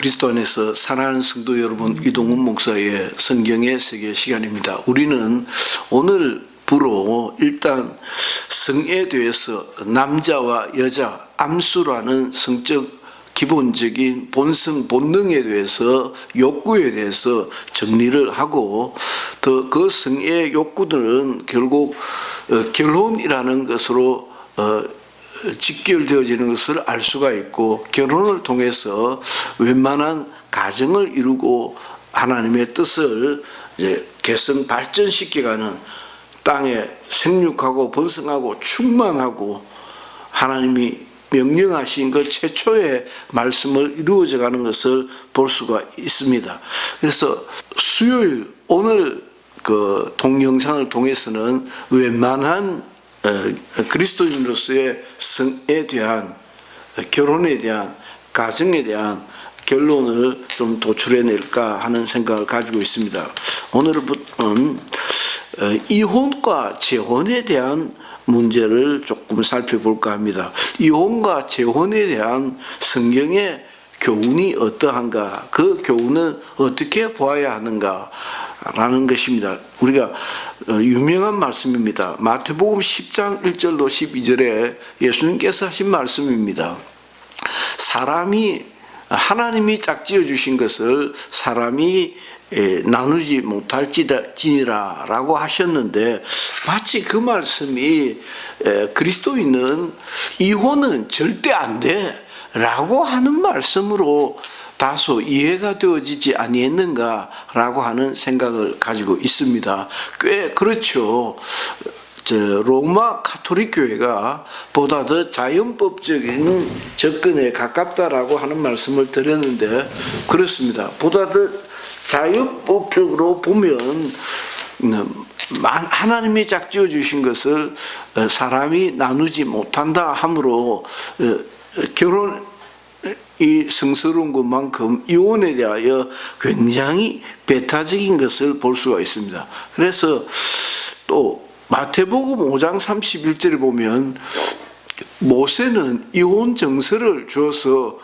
그리스도 안에서 사랑하는 성도 여러분, 이동훈 목사의 성경의 세계 시간입니다. 우리는 오늘부로 일단 성에 대해서 남자와 여자, 암수라는 성적 기본적인 본성, 본능에 대해서, 욕구에 대해서 정리를 하고, 또 그 성의 욕구들은 결국 결혼이라는 것으로 직결되어지는 것을 알 수가 있고, 결혼을 통해서 웬만한 가정을 이루고 하나님의 뜻을 이제 개성 발전시켜가는, 땅에 생육하고 번성하고 충만하고 하나님이 명령하신 그 최초의 말씀을 이루어져가는 것을 볼 수가 있습니다. 그래서 수요일 오늘 그 동영상을 통해서는 웬만한 그리스도인으로서의 성에 대한, 결혼에 대한, 가정에 대한 결론을 좀 도출해낼까 하는 생각을 가지고 있습니다. 오늘부터는 이혼과 재혼에 대한 문제를 조금 살펴볼까 합니다. 이혼과 재혼에 대한 성경의 교훈이 어떠한가, 그 교훈은 어떻게 보아야 하는가 라는 것입니다. 우리가 유명한 말씀입니다. 마태복음 10장 1절로 12절에 예수님께서 하신 말씀입니다. 하나님이 짝지어 주신 것을 사람이 나누지 못할지니라 라고 하셨는데, 마치 그 말씀이 그리스도인은 이혼은 절대 안 돼 라고 하는 말씀으로 다소 이해가 되어지지 아니했는가라고 하는 생각을 가지고 있습니다. 꽤 그렇죠. 로마 가톨릭 교회가 보다 더 자연법적인 접근에 가깝다라고 하는 말씀을 드렸는데, 그렇습니다. 보다 더 자연법적으로 보면 하나님이 짝지어 주신 것을 사람이 나누지 못한다 하므로 결혼이 성스러운 것만큼 이혼에 대하여 굉장히 배타적인 것을 볼 수가 있습니다. 그래서 또 마태복음 5장 31절에 보면 모세는 이혼 정서를 주어서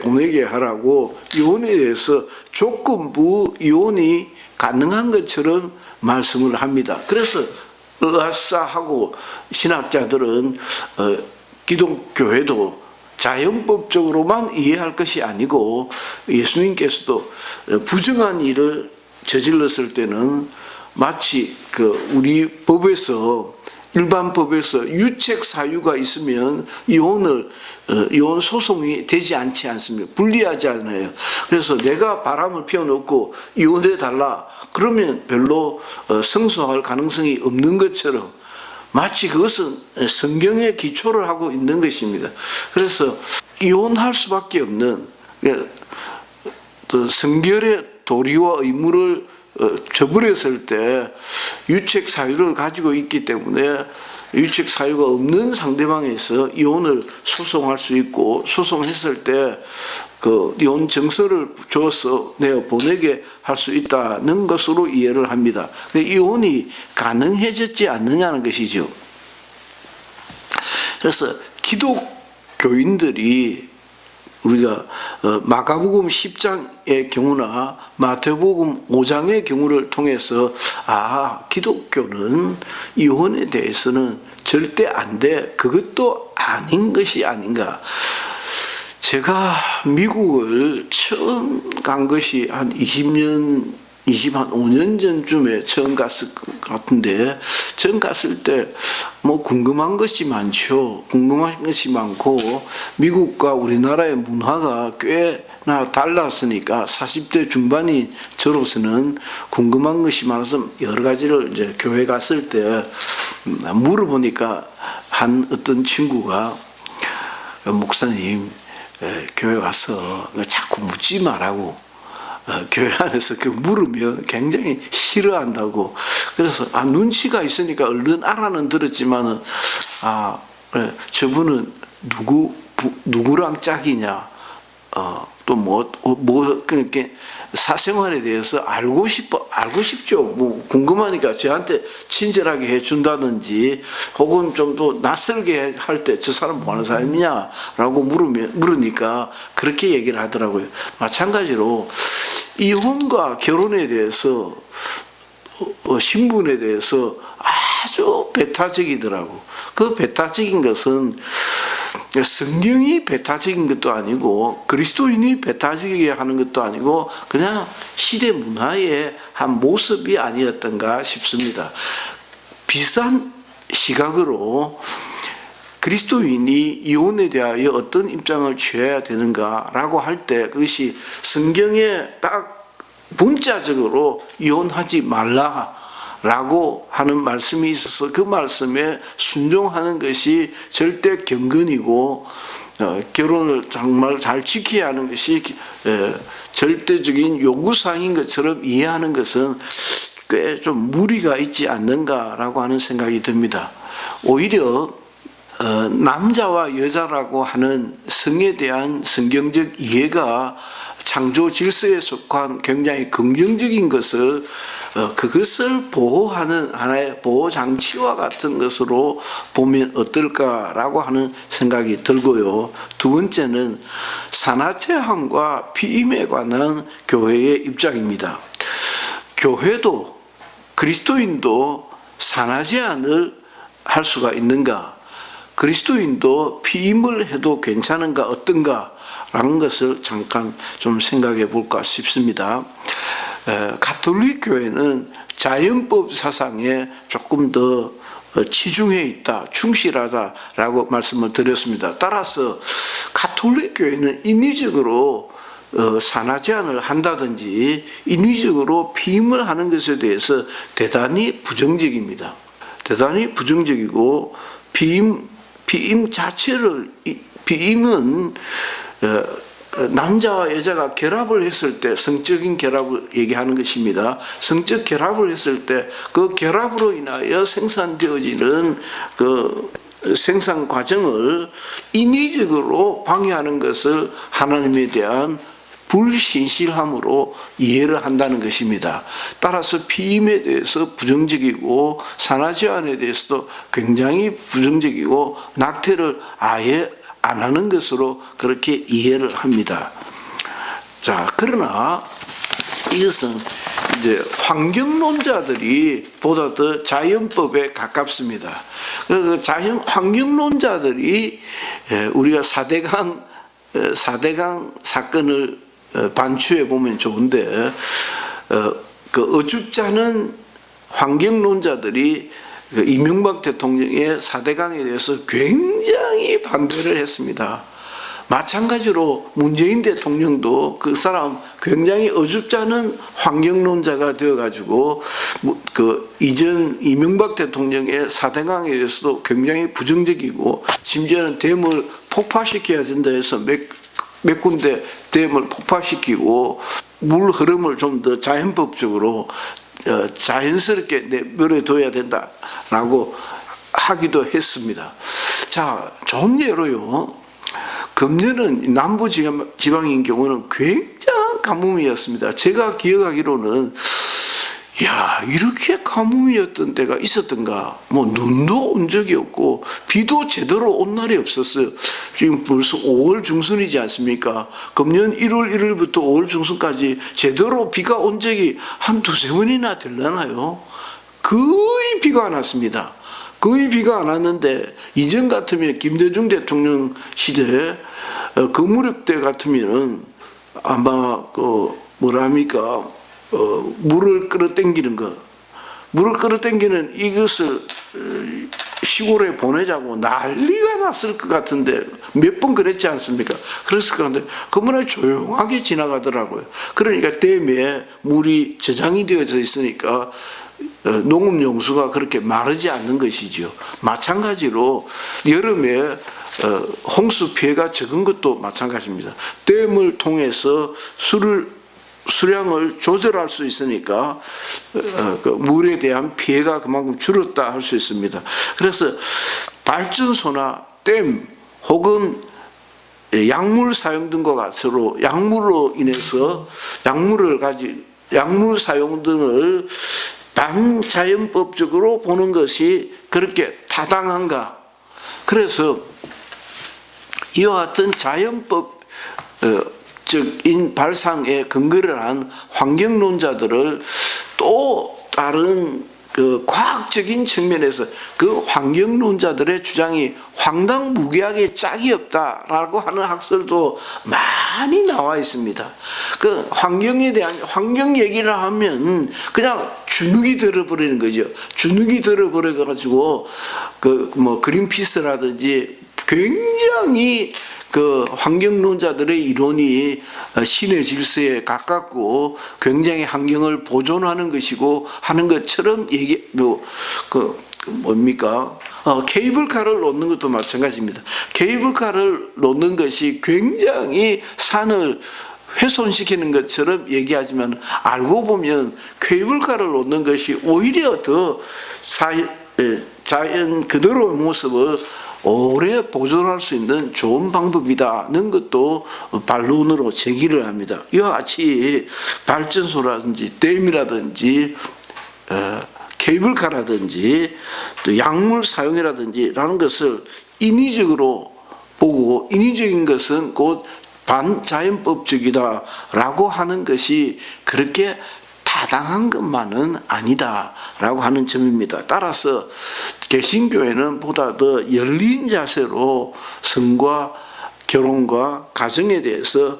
보내게 하라고 이혼에 대해서 조건부 이혼이 가능한 것처럼 말씀을 합니다. 그래서 의아싸하고 신학자들은 기독교회도 자연법적으로만 이해할 것이 아니고, 예수님께서도 부정한 일을 저질렀을 때는 마치 우리 법에서, 일반 법에서 유책 사유가 있으면 이혼 소송이 되지 않지 않습니까? 불리하지 않아요. 그래서 내가 바람을 피워놓고 이혼해 달라 그러면 별로 성소할 가능성이 없는 것처럼, 마치 그것은 성경에 기초를 하고 있는 것입니다. 그래서 이혼할 수밖에 없는 성결의 도리와 의무를 저버렸을 때 유책 사유를 가지고 있기 때문에, 유책 사유가 없는 상대방에서 이혼을 소송할 수 있고, 소송했을 때 이혼 정서를 줘서 내어 보내게 할 수 있다는 것으로 이해를 합니다. 이혼이 가능해졌지 않느냐는 것이죠. 그래서 기독교인들이 우리가 마가복음 10장의 경우나 마태복음 5장의 경우를 통해서 기독교는 이혼에 대해서는 절대 안 돼, 그것도 아닌 것이 아닌가. 제가 미국을 처음 간 것이 한 25년 전쯤에 처음 갔을 것 같은데, 처음 갔을 때 궁금한 것이 많죠. 궁금한 것이 많고, 미국과 우리나라의 문화가 꽤나 달랐으니까 40대 중반인 저로서는 궁금한 것이 많아서 여러 가지를 이제 교회 갔을 때 물어보니까, 어떤 친구가 목사님, 교회 와서 자꾸 묻지 말라고, 교회 안에서 물으면 굉장히 싫어한다고. 그래서 눈치가 있으니까 얼른 알아는 들었지만은, 저분은 누구랑 짝이냐, 또 그렇게 사생활에 대해서 알고 싶죠. 뭐 궁금하니까 저한테 친절하게 해준다든지 혹은 좀 더 낯설게 할 때 저 사람 뭐 하는 사람이냐라고 물으니까 그렇게 얘기를 하더라고요. 마찬가지로 이혼과 결혼에 대해서 신분에 대해서 아주 배타적이더라고. 그 배타적인 것은 성경이 배타적인 것도 아니고 그리스도인이 배타적이게 하는 것도 아니고 그냥 시대 문화의 한 모습이 아니었던가 싶습니다. 비슷한 시각으로 그리스도인이 이혼에 대하여 어떤 입장을 취해야 되는가라고 할 때 그것이 성경에 딱 문자적으로 이혼하지 말라라고 하는 말씀이 있어서 그 말씀에 순종하는 것이 절대 경건이고 결혼을 정말 잘 지켜야 하는 것이 절대적인 요구사항인 것처럼 이해하는 것은 꽤 좀 무리가 있지 않는가라고 하는 생각이 듭니다. 오히려 남자와 여자라고 하는 성에 대한 성경적 이해가 창조 질서에 속한 굉장히 긍정적인 것을 그것을 보호하는 하나의 보호장치와 같은 것으로 보면 어떨까라고 하는 생각이 들고요. 두 번째는 산하제한과 피임에 관한 교회의 입장입니다. 교회도 그리스도인도 산하제한을 할 수가 있는가? 그리스도인도 피임을 해도 괜찮은가 어떤가? 라는 것을 잠깐 좀 생각해 볼까 싶습니다. 가톨릭 교회는 자연법 사상에 조금 더 치중해 있다, 충실하다라고 말씀을 드렸습니다. 따라서 가톨릭 교회는 인위적으로 산하 제한을 한다든지 인위적으로 피임을 하는 것에 대해서 대단히 부정적입니다. 대단히 부정적이고 피임 자체를 피임은 남자와 여자가 결합을 했을 때 성적인 결합을 얘기하는 것입니다. 성적 결합을 했을 때 그 결합으로 인하여 생산되어지는 그 생산 과정을 인위적으로 방해하는 것을 하나님에 대한 불신실함으로 이해를 한다는 것입니다. 따라서 피임에 대해서 부정적이고 산하제한에 대해서도 굉장히 부정적이고 낙태를 아예 안 하는 것으로 그렇게 이해를 합니다. 자, 그러나 이것은 이제 환경론자들이 보다 더 자연법에 가깝습니다. 그 환경론자들이 우리가 4대강 사건을 반추해 보면 좋은데 그 어줍잖은 환경론자들이 이명박 대통령의 4대강에 대해서 굉장히 반대를 했습니다. 마찬가지로 문재인 대통령도 그 사람 굉장히 어줍잖은 환경론자가 되어가지고 그 이전 이명박 대통령의 4대강에 대해서도 굉장히 부정적이고 심지어는 댐을 폭파시켜야 된다 해서 몇 군데 댐을 폭파시키고 물 흐름을 좀 더 자연법적으로 자연스럽게 내버려둬야 된다라고 하기도 했습니다. 자, 좋은 예로요. 금년은 남부지방인 경우는 굉장한 가뭄이었습니다. 제가 기억하기로는 이렇게 가뭄이었던 때가 있었던가. 뭐 눈도 온 적이 없고 비도 제대로 온 날이 없었어요. 지금 벌써 5월 중순이지 않습니까? 금년 1월 1일부터 5월 중순까지 제대로 비가 온 적이 한 두세 번이나 되려나요? 거의 비가 안 왔습니다. 거의 비가 안 왔는데 이전 같으면 김대중 대통령 시대에 그 무렵 때 같으면은 아마 물을 끌어당기는 이것을 시골에 보내자고 난리가 났을 것 같은데 몇 번 그랬지 않습니까? 그랬을 건데 그러나 조용하게 지나가더라고요. 그러니까 댐에 물이 저장이 되어져 있으니까 농업용수가 그렇게 마르지 않는 것이지요. 마찬가지로 여름에 홍수 피해가 적은 것도 마찬가지입니다. 댐을 통해서 수량을 조절할 수 있으니까 그 물에 대한 피해가 그만큼 줄었다 할 수 있습니다. 그래서 발전소나 댐 혹은 약물 사용 등과 같으로 약물로 인해서 약물 사용 등을 반자연법적으로 보는 것이 그렇게 타당한가? 그래서 이와 같은 자연법적인 발상에 근거를 한 환경론자들을 또 다른 그 과학적인 측면에서 그 환경론자들의 주장이 황당무계하게 짝이 없다라고 하는 학설도 많이 나와 있습니다. 그 환경에 대한 환경 얘기를 하면 그냥 주눅이 들어버리는 거죠. 주눅이 들어버려 가지고 그 뭐 그린피스라든지 굉장히 그 환경론자들의 이론이 신의 질서에 가깝고 굉장히 환경을 보존하는 것이고 하는 것처럼 케이블카를 놓는 것도 마찬가지입니다. 케이블카를 놓는 것이 굉장히 산을 훼손시키는 것처럼 얘기하지만 알고 보면 케이블카를 놓는 것이 오히려 더 자연 그대로의 모습을 오래 보존할 수 있는 좋은 방법이다는 것도 반론으로 제기를 합니다. 이와 같이 발전소라든지 댐이라든지 케이블카라든지 또 약물 사용이라든지 라는 것을 인위적으로 보고 인위적인 것은 곧 반자연법적이다라고 하는 것이 그렇게 타당한 것만은 아니다라고 하는 점입니다. 따라서 개신교회는 보다 더 열린 자세로 성과 결혼과 가정에 대해서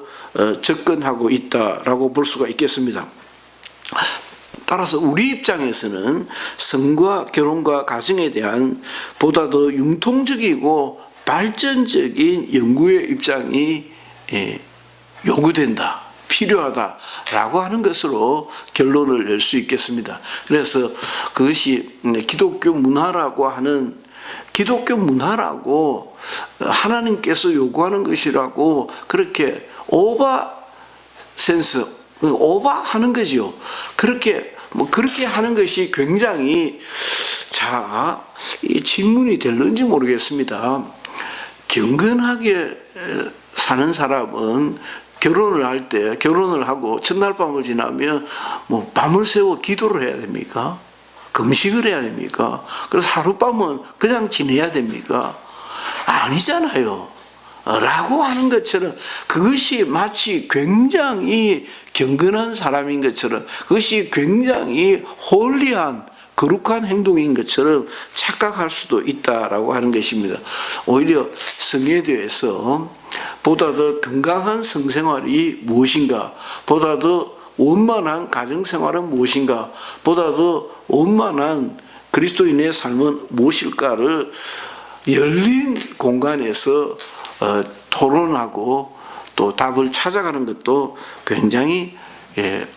접근하고 있다라고 볼 수가 있겠습니다. 따라서 우리 입장에서는 성과 결혼과 가정에 대한 보다 더 융통적이고 발전적인 연구의 입장이 요구된다. 필요하다라고 하는 것으로 결론을 낼 수 있겠습니다. 그래서 그것이 기독교 문화라고 하나님께서 요구하는 것이라고 그렇게 오버하는 거죠. 그렇게 하는 것이 굉장히 이 질문이 될는지 모르겠습니다. 경건하게 사는 사람은 결혼을 하고 첫날 밤을 지나면 뭐 밤을 새워 기도를 해야 됩니까? 금식을 해야 됩니까? 그래서 하룻밤은 그냥 지내야 됩니까? 아니잖아요. 라고 하는 것처럼 그것이 마치 굉장히 경건한 사람인 것처럼 그것이 굉장히 홀리한 거룩한 행동인 것처럼 착각할 수도 있다라고 하는 것입니다. 오히려 성에 대해서 보다 더 건강한 성생활이 무엇인가, 보다 더 원만한 가정생활은 무엇인가, 보다 더 원만한 그리스도인의 삶은 무엇일까를 열린 공간에서 토론하고 또 답을 찾아가는 것도 굉장히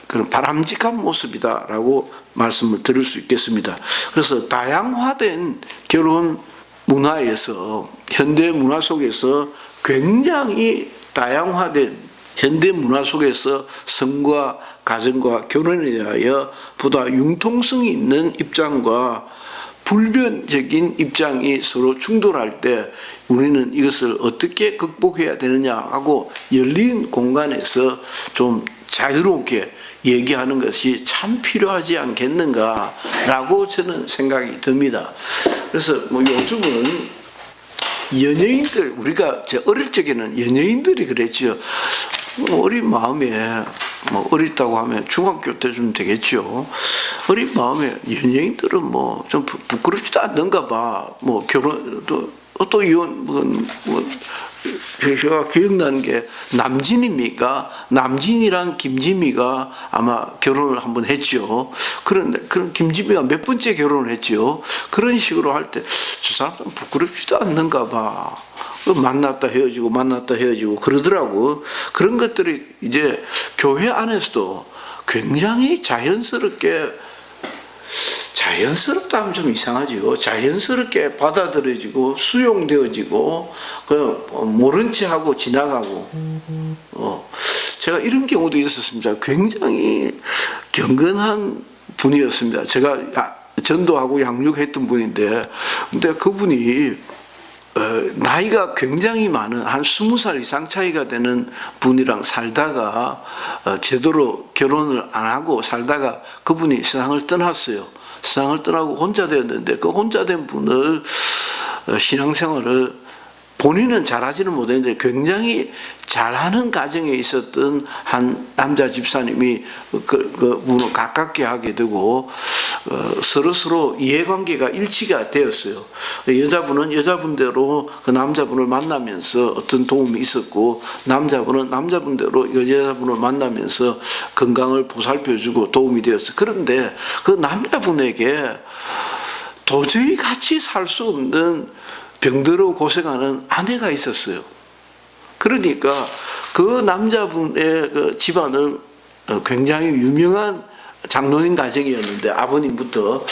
그런 바람직한 모습이다라고 말씀을 드릴 수 있겠습니다. 그래서 다양화된 결혼 문화에서 현대 문화 속에서 굉장히 다양화된 현대 문화 속에서 성과 가정과 결혼에 대하여 보다 융통성이 있는 입장과 불변적인 입장이 서로 충돌할 때 우리는 이것을 어떻게 극복해야 되느냐 하고 열린 공간에서 좀 자유롭게 얘기하는 것이 참 필요하지 않겠는가라고 저는 생각이 듭니다. 그래서 요즘은 연예인들, 우리가 어릴 적에는 연예인들이 그랬죠. 어린 마음에 어렸다고 하면 중학교 때쯤 되겠죠. 어린 마음에 연예인들은 좀 부끄럽지도 않는가 봐. 결혼도 또 이혼 제가 기억나는 게 남진이랑 김지미가 아마 결혼을 한번 했죠. 그런 김지미가 몇 번째 결혼을 했죠. 그런 식으로 할 때 저 사람들은 부끄럽지도 않는가 봐. 만났다 헤어지고 그러더라고. 그런 것들이 이제 교회 안에서도 굉장히 자연스럽다 하면 좀 이상하지요. 자연스럽게 받아들여지고 수용되어지고 모른 채 하고 지나가고 제가 이런 경우도 있었습니다. 굉장히 경건한 분이었습니다. 제가 전도하고 양육했던 분인데 근데 그분이 나이가 굉장히 많은 한 20살 이상 차이가 되는 분이랑 살다가 제대로 결혼을 안 하고 살다가 그분이 세상을 떠났어요. 세상을 떠나고 혼자 되었는데 그 혼자 된 분을 신앙생활을 본인은 잘하지는 못했는데 굉장히 잘하는 가정에 있었던 한 남자 집사님이 그 분을 가깝게 하게 되고 서로 이해관계가 일치가 되었어요. 여자분은 여자분대로 그 남자분을 만나면서 어떤 도움이 있었고 남자분은 남자분대로 여자분을 만나면서 건강을 보살펴주고 도움이 되었어요. 그런데 그 남자분에게 도저히 같이 살 수 없는 병들어 고생하는 아내가 있었어요. 그러니까 그 남자분의 그 집안은 굉장히 유명한 장로님 가정이었는데 아버님부터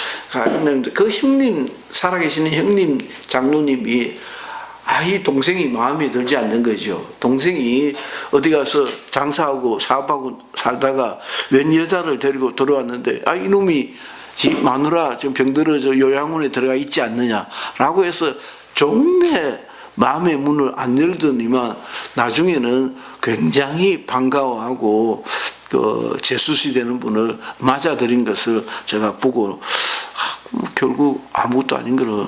그 형님, 살아계시는 형님 장로님이 이 동생이 마음에 들지 않는 거죠. 동생이 어디 가서 장사하고 사업하고 살다가 웬 여자를 데리고 들어왔는데 이놈이 지 마누라 좀 병들어져 요양원에 들어가 있지 않느냐라고 해서 종래 마음의 문을 안 열더니만 나중에는 굉장히 반가워하고 재수시 되는 분을 맞아들인 것을 제가 보고 결국 아무것도 아닌 거를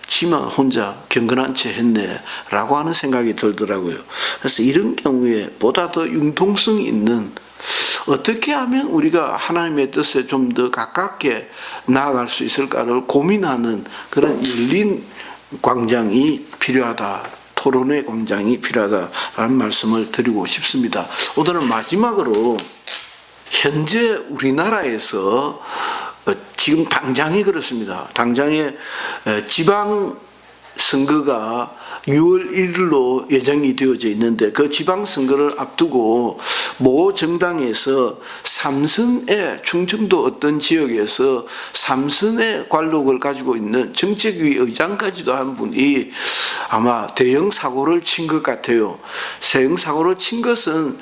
지만 혼자 경건한 채 했네 라고 하는 생각이 들더라고요. 그래서 이런 경우에 보다 더 융통성 있는 어떻게 하면 우리가 하나님의 뜻에 좀 더 가깝게 나아갈 수 있을까를 고민하는 그런 열린 광장이 필요하다. 토론의 광장이 필요하다라는 말씀을 드리고 싶습니다. 오늘은 마지막으로 현재 우리나라에서 지금 당장이 그렇습니다. 당장에 지방선거가 6월 1일로 예정이 되어져 있는데 그 지방선거를 앞두고 모 정당에서 삼선의 충청도 어떤 지역에서 삼선의 관록을 가지고 있는 정책위 의장까지도 한 분이 아마 대형 사고를 친 것 같아요. 대형 사고를 친 것은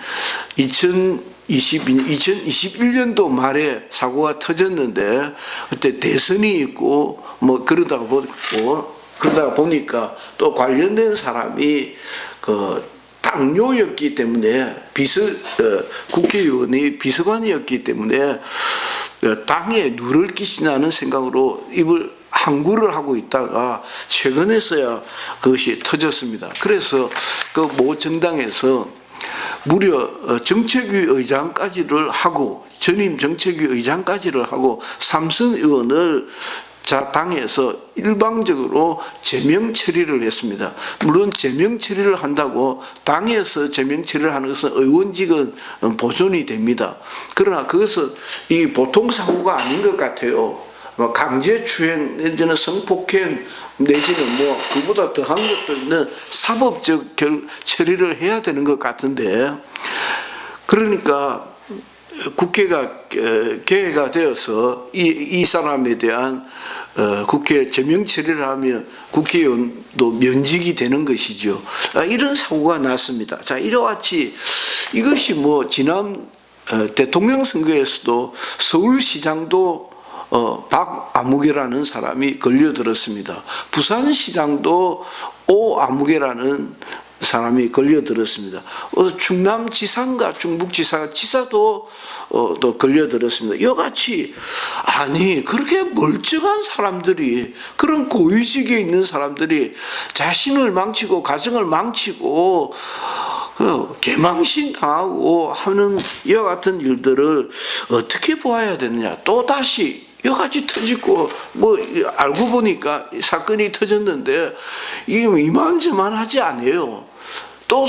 2021년도 말에 사고가 터졌는데 그때 대선이 있고 그러다가 보니까 또 관련된 사람이 당뇨였기 때문에 국회의원이 비서관이었기 때문에 땅에 누를 끼친다는 생각으로 입을 항구를 하고 있다가 최근에서야 그것이 터졌습니다. 그래서 그 모 정당에서 무려 정책위 의장까지를 하고 전임 정책위 의장까지를 하고 삼선 의원을 당에서 일방적으로 제명 처리를 했습니다. 물론 제명 처리를 한다고 당에서 제명 처리를 하는 것은 의원직은 보존이 됩니다. 그러나 그것은 이 보통 사고가 아닌 것 같아요. 강제추행 내지는 성폭행 내지는 그보다 더한 것도 있는 사법적 처리를 해야 되는 것 같은데 그러니까 국회가 개회가 되어서 이 사람에 대한 국회 제명 처리를 하면 국회의원도 면직이 되는 것이죠. 이런 사고가 났습니다. 자, 이와 같이 이것이 지난 대통령 선거에서도 서울시장도 박아무개라는 사람이 걸려들었습니다. 부산시장도 오아무개라는 사람이 걸려들었습니다. 충남지사인가 충북지사도 또 걸려들었습니다. 이와 같이 그렇게 멀쩡한 사람들이 그런 고위직에 있는 사람들이 자신을 망치고 가정을 망치고 개망신 당하고 하는 이와 같은 일들을 어떻게 보아야 되느냐. 또다시 이와 같이 터지고 알고 보니까 사건이 터졌는데 이게 이만저만하지 않아요. 또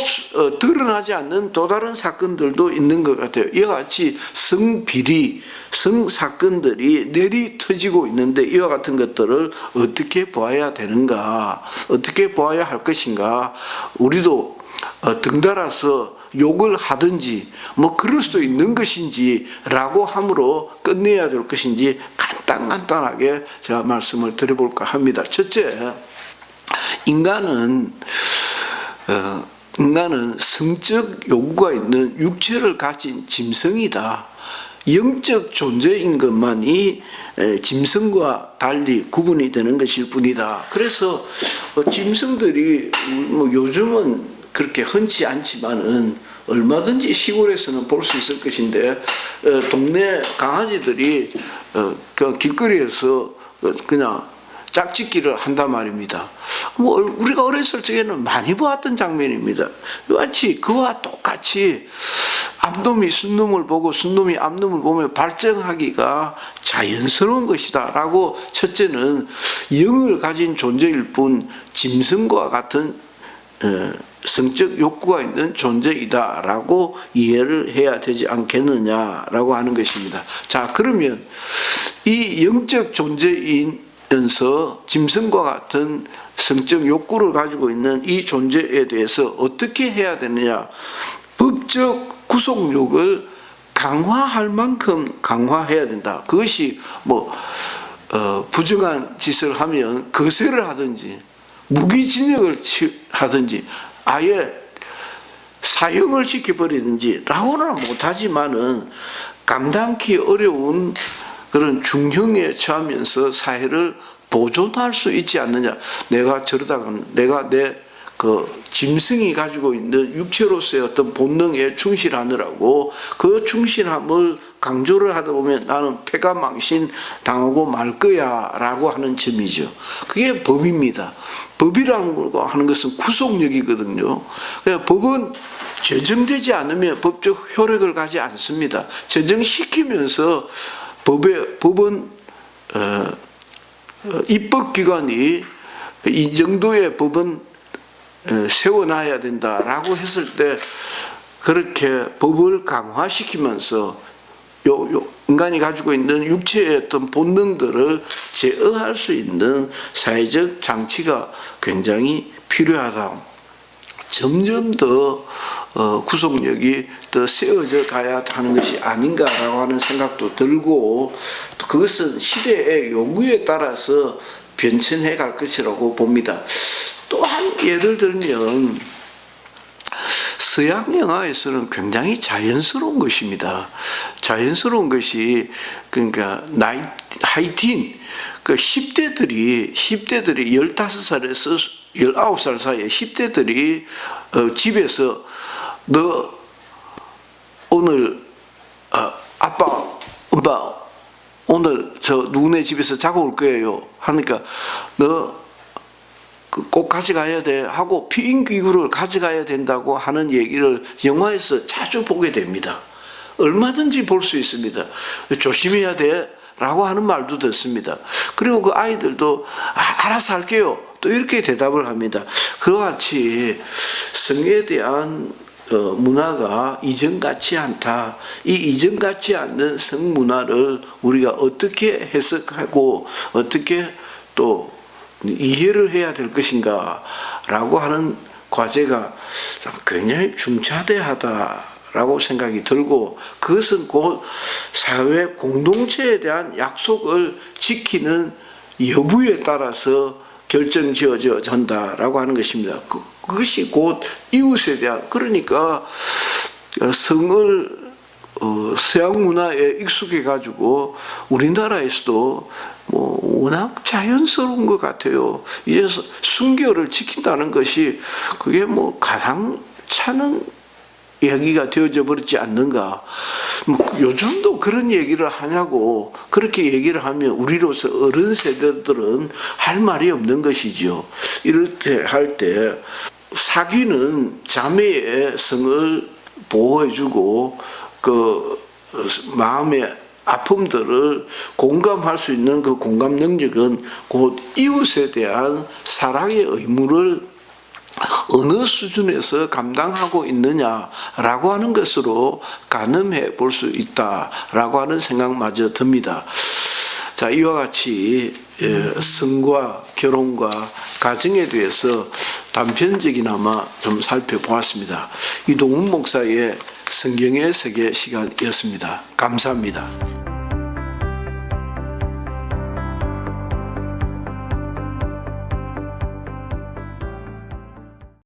드러나지 않는 또 다른 사건들도 있는 것 같아요. 이와 같이 성비리, 성사건들이 내리 터지고 있는데 이와 같은 것들을 어떻게 보아야 되는가, 어떻게 보아야 할 것인가. 우리도 등달아서 욕을 하든지 그럴 수도 있는 것인지 라고 함으로 끝내야 될 것인지 간단하게 제가 말씀을 드려볼까 합니다. 첫째, 인간은 성적 요구가 있는 육체를 가진 짐승이다. 영적 존재인 것만이 짐승과 달리 구분이 되는 것일 뿐이다. 그래서 짐승들이 뭐 요즘은 그렇게 흔치 않지만은 얼마든지 시골에서는 볼 수 있을 것인데, 동네 강아지들이 그 길거리에서 그냥 짝짓기를 한단 말입니다. 뭐 우리가 어렸을 적에는 많이 보았던 장면입니다. 마치 그와 똑같이 암놈이 순놈을 보고 순놈이 암놈을 보며 발정하기가 자연스러운 것이다 라고, 첫째는 영을 가진 존재일 뿐 짐승과 같은 성적 욕구가 있는 존재이다 라고 이해를 해야 되지 않겠느냐라고 하는 것입니다. 자, 그러면 이 영적 존재이면서 짐승과 같은 성적 욕구를 가지고 있는 이 존재에 대해서 어떻게 해야 되느냐. 법적 구속력을 강화할 만큼 강화해야 된다. 그것이 뭐 부정한 짓을 하면 거세를 하든지 무기징역을 하든지 아예 사형을 시켜버리든지 라고는 못하지만은 감당하기 어려운 그런 중형에 처하면서 사회를 보존할 수 있지 않느냐. 내가 저러다가 내가 내 그 짐승이 가지고 있는 육체로서의 어떤 본능에 충실하느라고 그 충실함을 강조를 하다 보면 나는 패가망신 당하고 말 거야 라고 하는 점이죠. 그게 법입니다. 법이라고 하는 것은 구속력이거든요. 그러니까 법은 제정되지 않으면 법적 효력을 가지 않습니다. 제정시키면서 법은 입법기관이 이 정도의 법은 세워놔야 된다라고 했을 때 그렇게 법을 강화시키면서 인간이 가지고 있는 육체의 어떤 본능들을 제어할 수 있는 사회적 장치가 굉장히 필요하다. 점점 더 구속력이 더 세워져 가야 하는 것이 아닌가라고 하는 생각도 들고, 또 그것은 시대의 요구에 따라서 변천해 갈 것이라고 봅니다. 또한 예를 들면 서양 영화에서는 굉장히 자연스러운 것입니다. 자연스러운 것이 그러니까 하이틴 그 10대들이 15살에서 19살 사이에 10대들이 집에서 너 오늘 아빠 엄마 오늘 저 누구네 집에서 자고 올 거예요 하니까 너 꼭 가져가야 돼 하고 비행기구를 가져가야 된다고 하는 얘기를 영화에서 자주 보게 됩니다. 얼마든지 볼 수 있습니다. 조심해야 돼 라고 하는 말도 듣습니다. 그리고 그 아이들도 알아서 할게요 또 이렇게 대답을 합니다. 그와 같이 성에 대한 문화가 이전 같지 않다. 이 이전 같지 않는 성 문화를 우리가 어떻게 해석하고 어떻게 또 이해를 해야 될 것인가 라고 하는 과제가 굉장히 중차대하다라고 생각이 들고, 그것은 곧 사회 공동체에 대한 약속을 지키는 여부에 따라서 결정지어져 전다라고 하는 것입니다. 그것이 곧 이웃에 대한, 그러니까 성을 서양 문화에 익숙해 가지고 우리나라에서도 뭐 워낙 자연스러운 것 같아요. 이제 순결을 지킨다는 것이 그게 뭐 가당찮은 이야기가 되어져 버렸지 않는가. 뭐 요즘도 그런 얘기를 하냐고. 그렇게 얘기를 하면 우리로서 어른 세대들은 할 말이 없는 것이죠. 이럴 때 할 때 사귀는 자매의 성을 보호해주고 그 마음의 아픔들을 공감할 수 있는 그 공감 능력은 곧 이웃에 대한 사랑의 의무를 어느 수준에서 감당하고 있느냐라고 하는 것으로 가늠해 볼 수 있다라고 하는 생각마저 듭니다. 자, 이와 같이 성과 결혼과 가정에 대해서 단편적이나마 좀 살펴보았습니다. 이동훈 목사의 성경의 세계 시간이었습니다. 감사합니다.